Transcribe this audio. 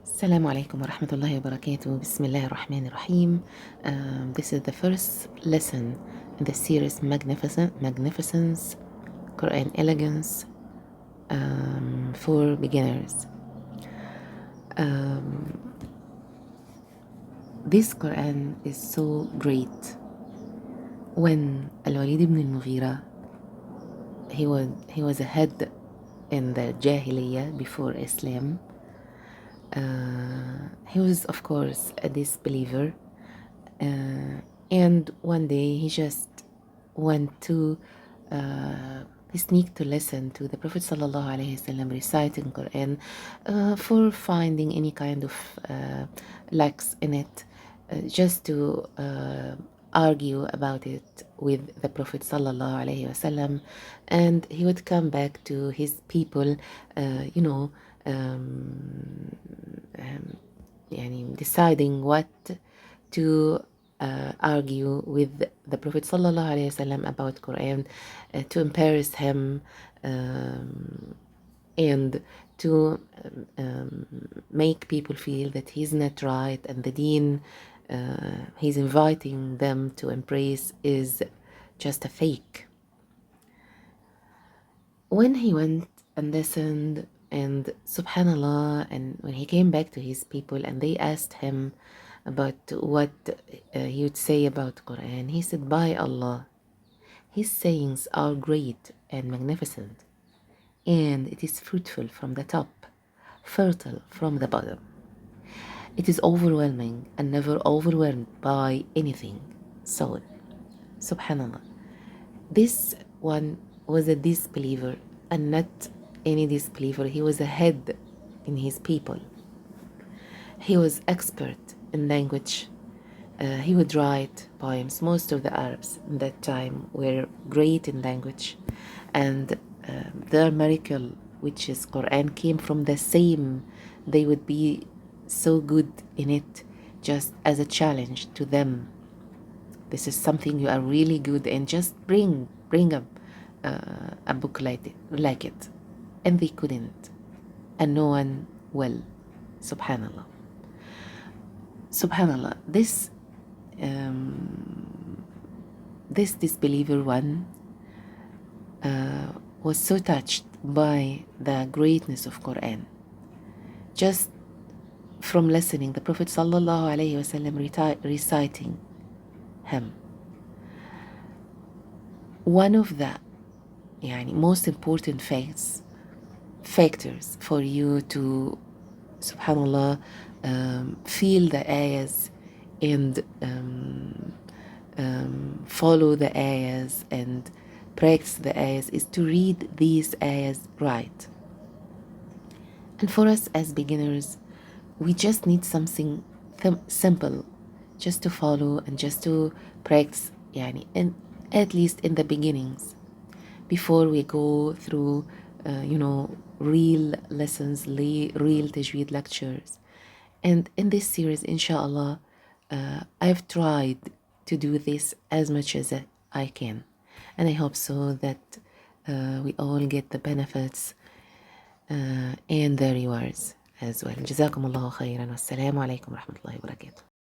السلام عليكم ورحمة الله وبركاته. بسم الله الرحمن الرحيم. This is the first lesson in the series Magnificence, Quran Elegance for beginners. This Quran is so great. When Al-Walid ibn al-Mughira, he was a head in the Jahiliyyah before Islam. He was, of course, a disbeliever, and one day he just went to he sneaked to listen to the Prophet sallallahu alaihi wasallam reciting Quran for finding any kind of lacks in it, just to argue about it with the Prophet sallallahu alaihi wasallam, and he would come back to his people, deciding what to argue with the Prophet sallallahu alaihi wasallam about Quran, to embarrass him, and to make people feel that he's not right and the deen he's inviting them to embrace is just a fake. When he went and listened, and subhanallah, and when he came back to his people and they asked him about what he would say about Quran, he said, by Allah, his sayings are great and magnificent, and it is fruitful from the top, fertile from the bottom. It is overwhelming and never overwhelmed by anything. So, subhanallah, this one was a disbeliever, and not any disbeliever. He was a head in his people. He was expert in language. He would write poems. Most of the Arabs in that time were great in language, and their miracle, which is Quran, came from the same. They would be so good in it, just as a challenge to them. This is something you are really good in. Just bring up a book like it, and they couldn't, and no one will. Subhanallah. Subhanallah. This disbeliever one was so touched by the greatness of Quran, just from listening the Prophet sallallahu alaihi wasallam reciting him. One of the most important factors for you to, subhanallah, feel the ayahs and follow the ayahs and practice the ayahs is to read these ayahs right. And for us as beginners, we just need something simple just to follow and just to practice, and at least in the beginnings, before we go through real lessons, real tajweed lectures. And in this series, inshallah, I've tried to do this as much as I can, and I hope so that we all get the benefits and the rewards as well. جزاكم الله خيرا والسلام عليكم ورحمة الله وبركاته.